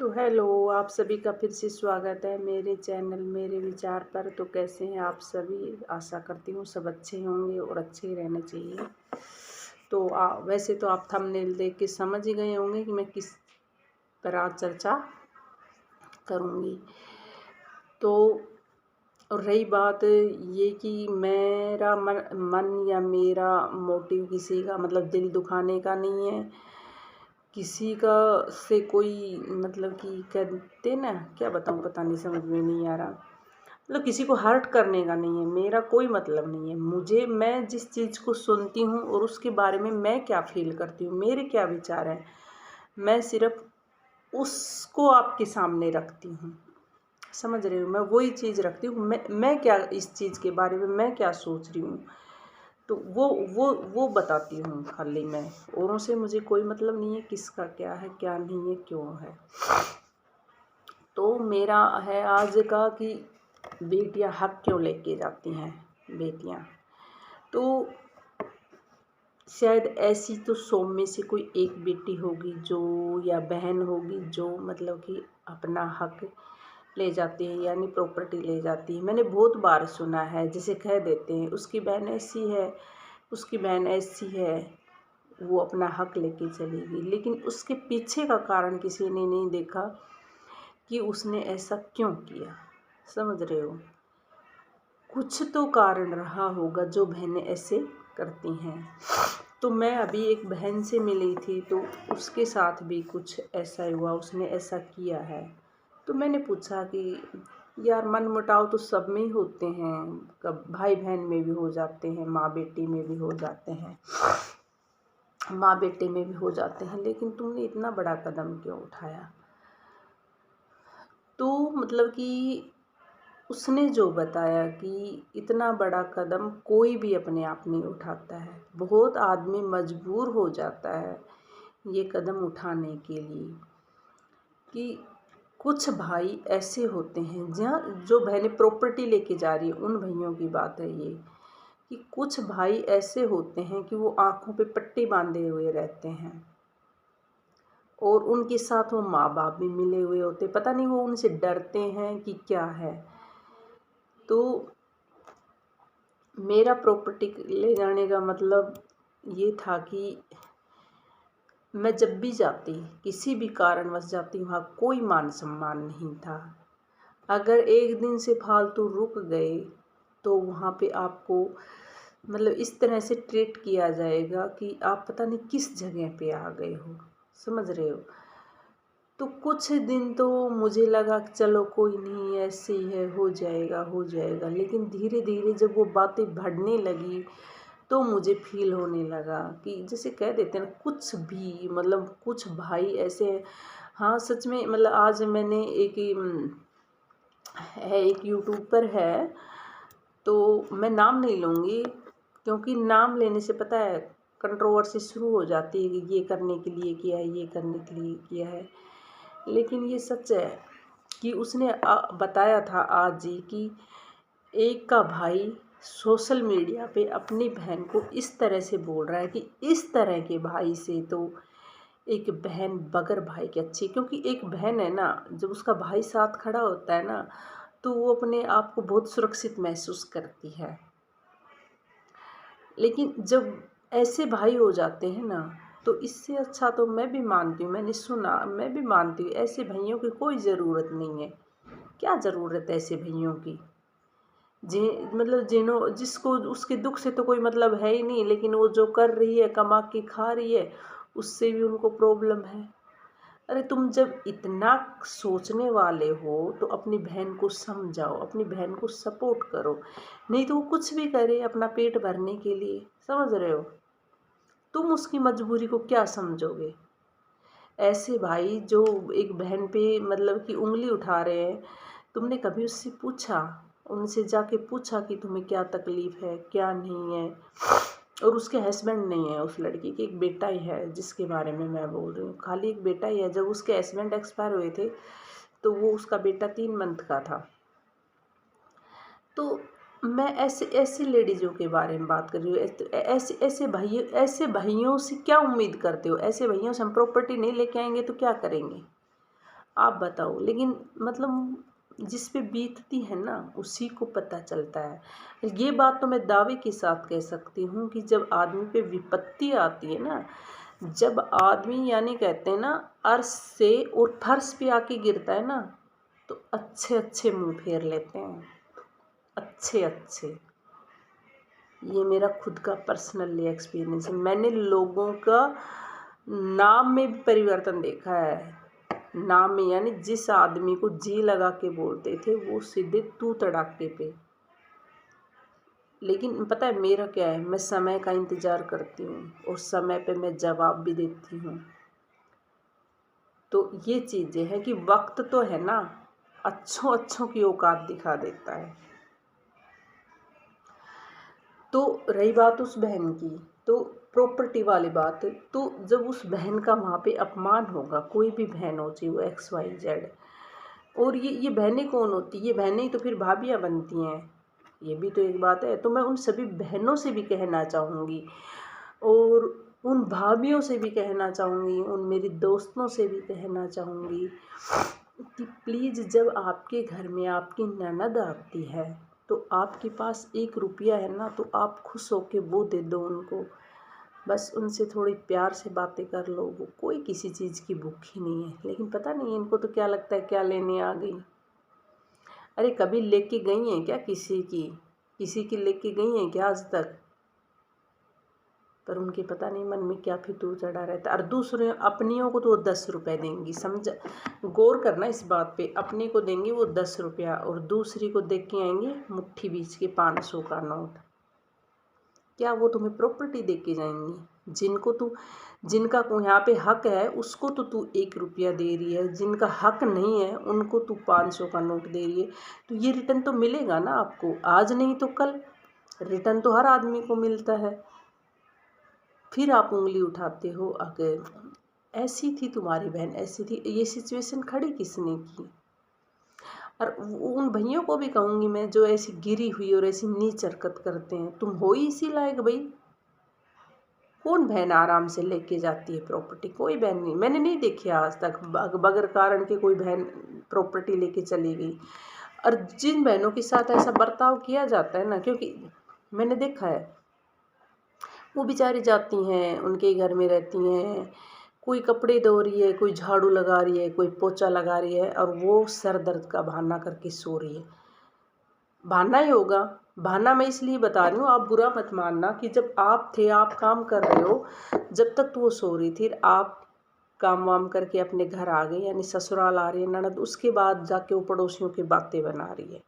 तो हेलो, आप सभी का फिर से स्वागत है मेरे चैनल मेरे विचार पर। तो कैसे हैं आप सभी? आशा करती हूँ सब अच्छे होंगे और अच्छे ही रहने चाहिए। तो वैसे तो आप थंबनेल देख के समझ ही गए होंगे कि मैं किस पर आज चर्चा करूँगी। तो और रही बात ये कि मेरा मन या मेरा मोटिव किसी का मतलब दिल दुखाने का नहीं है, किसी का से कोई मतलब कि कहते ना, क्या बताऊँ, पता नहीं, समझ में नहीं आ रहा। मतलब किसी को हर्ट करने का नहीं है, मेरा कोई मतलब नहीं है। मैं जिस चीज़ को सुनती हूँ और उसके बारे में मैं क्या फील करती हूँ, मेरे क्या विचार हैं, मैं सिर्फ उसको आपके सामने रखती हूँ। समझ रहे हो? मैं वही चीज़ रखती हूँ। मैं क्या इस चीज़ के बारे में मैं क्या सोच रही हूँ, तो वो बताती हूँ खाली मैं। औरों से मुझे कोई मतलब नहीं है किसका क्या है, क्या नहीं है, क्यों है। तो मेरा है आज का कि बेटियां हक क्यों लेके जाती हैं बेटियां। तो शायद ऐसी तो 100 में से कोई एक बेटी होगी जो, या बहन होगी जो मतलब कि अपना हक ले जाती है, यानी प्रॉपर्टी ले जाती है। मैंने बहुत बार सुना है, जैसे कह देते हैं उसकी बहन ऐसी है, उसकी बहन ऐसी है, वो अपना हक लेके चली गई। लेकिन उसके पीछे का कारण किसी ने नहीं देखा कि उसने ऐसा क्यों किया। समझ रहे हो? कुछ तो कारण रहा होगा जो बहनें ऐसे करती हैं। तो मैं अभी एक बहन से मिली थी, तो उसके साथ भी कुछ ऐसा हुआ, उसने ऐसा किया है। तो मैंने पूछा कि यार, मनमुटाव तो सब में ही होते हैं, कब भाई बहन में भी हो जाते हैं, माँ बेटी में भी हो जाते हैं, माँ बेटे में भी हो जाते हैं, लेकिन तुमने इतना बड़ा कदम क्यों उठाया? तो मतलब कि उसने जो बताया कि इतना बड़ा कदम कोई भी अपने आप नहीं उठाता है, बहुत आदमी मजबूर हो जाता है ये कदम उठाने के लिए। कि कुछ भाई ऐसे होते हैं, जहाँ जो बहनें प्रॉपर्टी लेके जा रही है उन भाइयों की बात है ये, कि कुछ भाई ऐसे होते हैं कि वो आँखों पे पट्टी बांधे हुए रहते हैं और उनके साथ वो माँ बाप भी मिले हुए होते, पता नहीं वो उनसे डरते हैं कि क्या है। तो मेरा प्रॉपर्टी ले जाने का मतलब ये था कि मैं जब भी जाती, किसी भी कारणवश जाती, वहाँ कोई मान सम्मान नहीं था। अगर एक दिन से फालतू रुक गए तो वहाँ पे आपको मतलब इस तरह से ट्रीट किया जाएगा कि आप पता नहीं किस जगह पे आ गए हो। समझ रहे हो? तो कुछ दिन तो मुझे लगा कि चलो कोई नहीं, ऐसे ही है, हो जाएगा हो जाएगा। लेकिन धीरे धीरे जब वो बातें बढ़ने लगी तो मुझे फील होने लगा कि जैसे कह देते हैं ना, कुछ भी मतलब कुछ भाई ऐसे हैं। हाँ सच में, मतलब आज मैंने एक यूट्यूबर है, तो मैं नाम नहीं लूँगी क्योंकि नाम लेने से पता है कंट्रोवर्सी शुरू हो जाती है कि ये करने के लिए किया है, ये करने के लिए किया है। लेकिन ये सच है कि उसने बताया था आज ही कि एक का भाई सोशल मीडिया पे अपनी बहन को इस तरह से बोल रहा है कि इस तरह के भाई से तो एक बहन बगैर भाई की अच्छी। क्योंकि एक बहन है ना, जब उसका भाई साथ खड़ा होता है ना, तो वो अपने आप को बहुत सुरक्षित महसूस करती है। लेकिन जब ऐसे भाई हो जाते हैं ना, तो इससे अच्छा तो मैं भी मानती हूँ, मैंने सुना, मैं भी मानती हूँ ऐसे भाइयों की कोई ज़रूरत नहीं है। क्या ज़रूरत है ऐसे भाइयों की? जी, मतलब जिसको उसके दुख से तो कोई मतलब है ही नहीं, लेकिन वो जो कर रही है, कमा के खा रही है, उससे भी उनको प्रॉब्लम है। अरे तुम जब इतना सोचने वाले हो तो अपनी बहन को समझाओ, अपनी बहन को सपोर्ट करो। नहीं तो वो कुछ भी करे अपना पेट भरने के लिए। समझ रहे हो? तुम उसकी मजबूरी को क्या समझोगे? ऐसे भाई जो एक बहन पे मतलब कि उंगली उठा रहे हैं, तुमने कभी उससे पूछा, उनसे जाके पूछा कि तुम्हें क्या तकलीफ़ है, क्या नहीं है? और उसके हस्बैंड नहीं है, उस लड़की के एक बेटा ही है जिसके बारे में मैं बोल रही हूँ, खाली एक बेटा ही है। जब उसके हस्बैंड एक्सपायर हुए थे तो वो उसका बेटा 3 मंथ का था। तो मैं ऐसे ऐसे लेडीज़ों के बारे में बात कर रही हूँ। ऐसे भाइयों से क्या उम्मीद करते हो? ऐसे भाइयों से हम प्रॉपर्टी नहीं लेके आएंगे तो क्या करेंगे? आप बताओ। लेकिन मतलब जिस पे बीतती है ना उसी को पता चलता है। ये बात तो मैं दावे के साथ कह सकती हूँ कि जब आदमी पे विपत्ति आती है ना, जब आदमी यानी कहते हैं ना अर्श से और फर्श पे आके गिरता है ना, तो अच्छे अच्छे मुंह फेर लेते हैं, अच्छे अच्छे। ये मेरा खुद का पर्सनली एक्सपीरियंस है। मैंने लोगों का नाम में भी परिवर्तन देखा है। नाम में यानी जिस आदमी को जी लगा के बोलते थे वो सीधे तू तड़ाके पे। लेकिन पता है मेरा क्या है, मैं समय का इंतज़ार करती हूँ और समय पे मैं जवाब भी देती हूँ। तो ये चीज़ें हैं कि वक्त तो है ना अच्छों अच्छों की औकात दिखा देता है। तो रही बात उस बहन की, तो प्रॉपर्टी वाली बात, तो जब उस बहन का वहाँ पे अपमान होगा, कोई भी बहन हो चाहे वो XYZ, और ये बहनें कौन होती है, ये बहनें ही तो फिर भाभियाँ बनती हैं, ये भी तो एक बात है। तो मैं उन सभी बहनों से भी कहना चाहूँगी और उन भाभियों से भी कहना चाहूँगी, उन मेरी दोस्तों से भी कहना चाहूँगी कि प्लीज़ जब आपके घर में आपकी ननद आती है तो आपके पास 1 रुपया है ना, तो आप खुश होके वो दे दो उनको। बस उनसे थोड़ी प्यार से बातें कर लो, वो कोई किसी चीज़ की भूखी नहीं है। लेकिन पता नहीं इनको तो क्या लगता है क्या लेने आ गई। अरे कभी लेके गई हैं क्या किसी की लेके गई हैं क्या आज तक? पर उनके पता नहीं मन में क्या फितूर चढ़ा रहता है। और दूसरे अपनियों को तो वो 10 रुपये देंगी, समझ, गौर करना इस बात पे। अपने को देंगी वो 10 रुपया और दूसरी को देख के आएंगे मुट्ठी बीच के 500 का नोट। क्या वो तुम्हें प्रॉपर्टी दे के जाएंगी? जिनका यहाँ पे हक है उसको तो तू 1 रुपया दे रही है, जिनका हक नहीं है उनको तू 500 का नोट दे रही है। तो ये रिटर्न तो मिलेगा ना आपको, आज नहीं तो कल। रिटर्न तो हर आदमी को मिलता है। फिर आप उंगली उठाते हो, अगर ऐसी थी तुम्हारी बहन, ऐसी थी। ये सिचुएशन खड़ी किसने की? और उन भैयों को भी कहूँगी मैं जो ऐसी गिरी हुई और ऐसी नीच हरकत करते हैं, तुम हो ही इसी लायक भाई। कौन बहन आराम से लेके जाती है प्रॉपर्टी? कोई बहन नहीं, मैंने नहीं देखी आज तक बगैर कारण के कोई बहन प्रॉपर्टी लेके चली गई। और जिन बहनों के साथ ऐसा बर्ताव किया जाता है ना, क्योंकि मैंने देखा है, वो बेचारी जाती हैं उनके घर में रहती हैं, कोई कपड़े धो रही है, कोई झाड़ू लगा रही है, कोई पोछा लगा रही है, और वो सर दर्द का बहाना करके सो रही है। बहाना ही होगा, बहाना मैं इसलिए बता रही हूँ, आप बुरा मत मानना कि जब आप थे, आप काम कर रहे हो, जब तक तो वो सो रही थी, आप काम वाम करके अपने घर आ गए, यानी ससुराल आ रही है ननद, उसके बाद जाके वो पड़ोसियों की बातें बना रही है।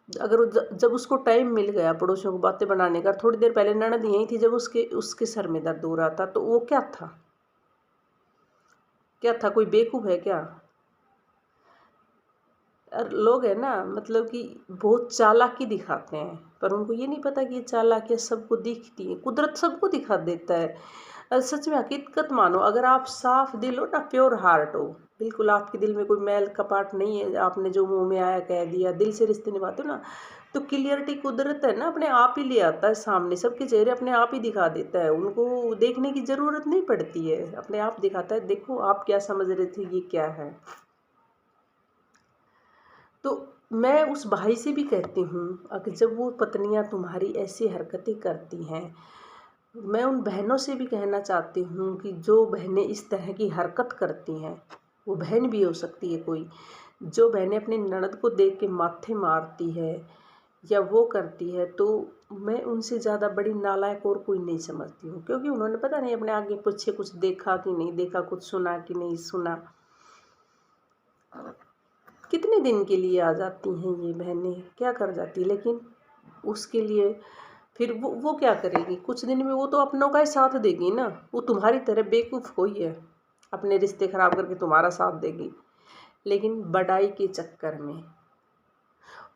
अगर जब उसको टाइम मिल गया पड़ोसियों को बातें बनाने का, थोड़ी देर पहले ननद यही थी जब उसके सर में दर्द हो रहा था, तो वो क्या था, कोई बेवकूफ़ है क्या? और लोग है ना मतलब कि बहुत चालाकी दिखाते हैं, पर उनको ये नहीं पता कि ये चालाकियाँ सबको दिखती है, कुदरत सबको दिखा देता है। और सच में हकीकत मानो, अगर आप साफ दिल हो ना, प्योर हार्ट हो, बिल्कुल आपके दिल में कोई मैल कपाट नहीं है, आपने जो मुंह में आया कह दिया, दिल से रिश्ते निभाते हो ना, तो क्लियरिटी कुदरत है ना अपने आप ही ले आता है सामने, सबके चेहरे अपने आप ही दिखा देता है, उनको देखने की ज़रूरत नहीं पड़ती है, अपने आप दिखाता है। देखो आप क्या समझ रहे थे ये क्या है। तो मैं उस भाई से भी कहती हूँ, अगर जब वो पत्नियाँ तुम्हारी ऐसी हरकतें करती हैं, मैं उन बहनों से भी कहना चाहती हूँ कि जो बहनें इस तरह की हरकत करती हैं, वो बहन भी हो सकती है कोई, जो बहनें अपनी ननद को देख के माथे मारती है या वो करती है, तो मैं उनसे ज़्यादा बड़ी नालायक और कोई नहीं समझती हूँ। क्योंकि उन्होंने पता नहीं अपने आगे पीछे कुछ देखा कि नहीं देखा, कुछ सुना कि नहीं सुना। कितने दिन के लिए आ जाती हैं ये बहनें, क्या कर जाती, लेकिन उसके लिए फिर वो क्या करेगी, कुछ दिन में वो तो अपनों का ही साथ देगी ना, वो तुम्हारी तरह बेवकूफ़ कोई है अपने रिश्ते ख़राब करके तुम्हारा साथ देगी। लेकिन बड़ाई के चक्कर में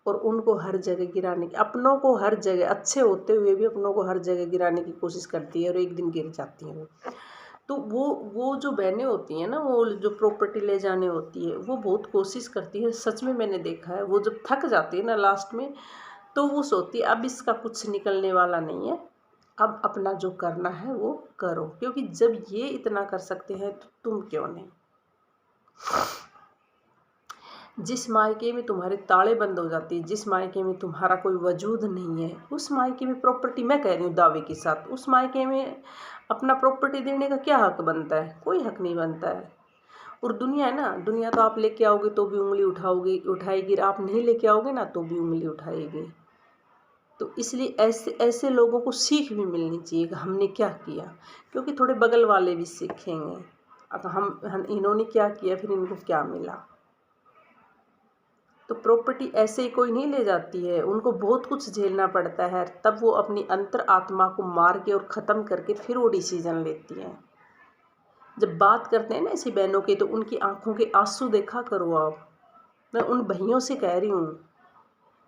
और उनको हर जगह गिराने की, अपनों को हर जगह, अच्छे होते हुए भी अपनों को हर जगह गिराने की कोशिश करती है और एक दिन गिर जाती हैं वो। तो वो जो बहनें होती हैं ना, वो जो प्रॉपर्टी ले जाने होती है, वो बहुत कोशिश करती है, सच में मैंने देखा है। वो जब थक जाती है ना लास्ट में, तो वो सोचती है अब इसका कुछ निकलने वाला नहीं है, अब अपना जो करना है वो करो, क्योंकि जब ये इतना कर सकते हैं तो तुम क्यों नहीं। जिस मायके में तुम्हारे ताले बंद हो जाती है, जिस मायके में तुम्हारा कोई वजूद नहीं है, उस मायके में प्रॉपर्टी, मैं कह रही हूँ दावे के साथ, उस मायके में अपना प्रॉपर्टी देने का क्या हक बनता है? कोई हक नहीं बनता है। और दुनिया है ना, दुनिया तो आप लेके आओगे तो भी उंगली उठाएगी, आप नहीं लेके आओगे ना तो भी उंगली उठाएगी। तो इसलिए ऐसे ऐसे लोगों को सीख भी मिलनी चाहिए कि हमने क्या किया, क्योंकि थोड़े बगल वाले भी सीखेंगे। अब हम इन्होंने क्या किया, फिर इनको क्या मिला। तो प्रॉपर्टी ऐसे ही कोई नहीं ले जाती है, उनको बहुत कुछ झेलना पड़ता है, तब वो अपनी अंतर आत्मा को मार के और ख़त्म करके फिर वो डिसीजन लेती हैं। जब बात करते हैं ना ऐसी बहनों की, तो उनकी आंखों के आंसू देखा करो आप। मैं उन भाइयों से कह रही हूँ,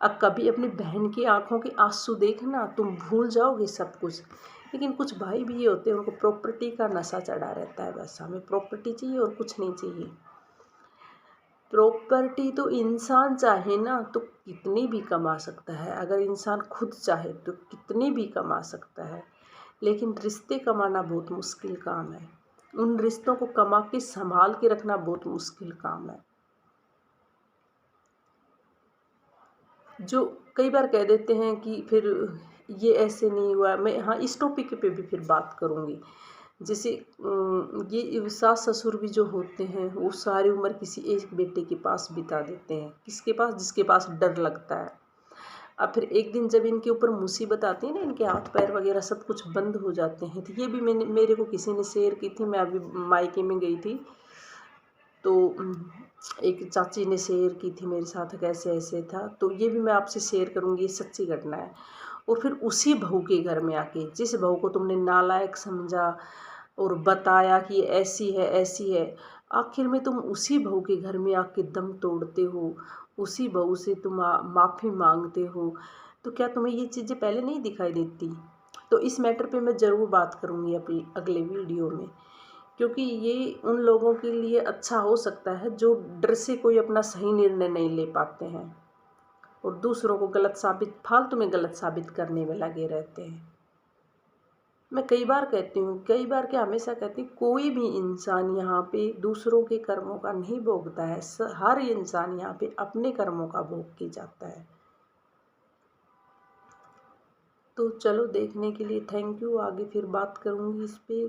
अब कभी अपनी बहन की आंखों के आंसू देखना, तुम भूल जाओगे सब कुछ। लेकिन कुछ भाई भी ये होते हैं, उनको प्रॉपर्टी का नशा चढ़ा रहता है, बस हमें प्रॉपर्टी चाहिए और कुछ नहीं चाहिए। प्रॉपर्टी तो इंसान चाहे ना तो कितनी भी कमा सकता है, अगर इंसान खुद चाहे तो कितनी भी कमा सकता है, लेकिन रिश्ते कमाना बहुत मुश्किल काम है। उन रिश्तों को कमा के संभाल के रखना बहुत मुश्किल काम है। जो कई बार कह देते हैं कि फिर ये ऐसे नहीं हुआ, मैं हाँ इस टॉपिक पे भी फिर बात करूँगी। जैसे ये सास ससुर भी जो होते हैं वो सारी उम्र किसी एक बेटे के पास बिता देते हैं, किसके पास? जिसके पास डर लगता है। अब फिर एक दिन जब इनके ऊपर मुसीबत आती है ना, इनके हाथ पैर वगैरह सब कुछ बंद हो जाते हैं। तो ये भी मेरे को किसी ने शेयर की थी, मैं अभी मायके में गई थी तो एक चाची ने शेयर की थी मेरे साथ, कैसे ऐसे था, तो ये भी मैं आपसे शेयर करूँगी, ये सच्ची घटना है। और फिर उसी बहू के घर में आके, जिस बहू को तुमने नालायक समझा और बताया कि ऐसी है ऐसी है, आखिर में तुम उसी बहू के घर में आके दम तोड़ते हो, उसी बहू से तुम माफ़ी मांगते हो। तो क्या तुम्हें ये चीज़ें पहले नहीं दिखाई देती? तो इस मैटर पे मैं ज़रूर बात करूँगी अपनी अगले वीडियो में, क्योंकि ये उन लोगों के लिए अच्छा हो सकता है जो डर से कोई अपना सही निर्णय नहीं ले पाते हैं और दूसरों को फालतू में गलत साबित करने में लगे रहते हैं। मैं कई बार कहती हूँ, कई बार क्या हमेशा कहती हूँ, कोई भी इंसान यहाँ पे दूसरों के कर्मों का नहीं भोगता है, हर इंसान यहाँ पे अपने कर्मों का भोग के जाता है। तो चलो, देखने के लिए थैंक यू। आगे फिर बात करूँगी इस पे।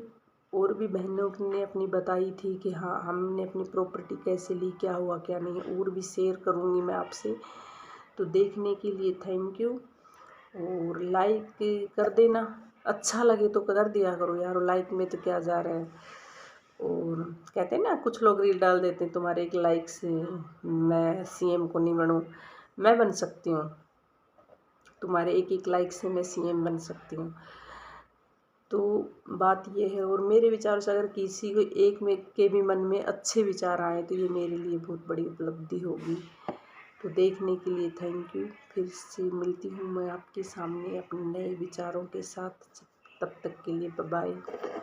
और भी बहनों ने अपनी बताई थी कि हाँ हमने अपनी प्रॉपर्टी कैसे ली, क्या हुआ क्या नहीं, और भी शेयर करूँगी मैं आपसे। तो देखने के लिए थैंक यू, और लाइक कर देना, अच्छा लगे तो कर दिया करो यार, लाइक में तो क्या जा रहा है। और कहते हैं ना, कुछ लोग रील डाल देते हैं, तुम्हारे एक लाइक से मैं सीएम को नहीं बनूँ, मैं बन सकती हूँ, तुम्हारे एक एक लाइक से मैं सीएम बन सकती हूँ। तो बात ये है, और मेरे विचार से अगर किसी को एक में के भी मन में अच्छे विचार आए तो ये मेरे लिए बहुत बड़ी उपलब्धि होगी। तो देखने के लिए थैंक यू। फिर से मिलती हूँ मैं आपके सामने अपने नए विचारों के साथ। तब तक के लिए बाय बाय।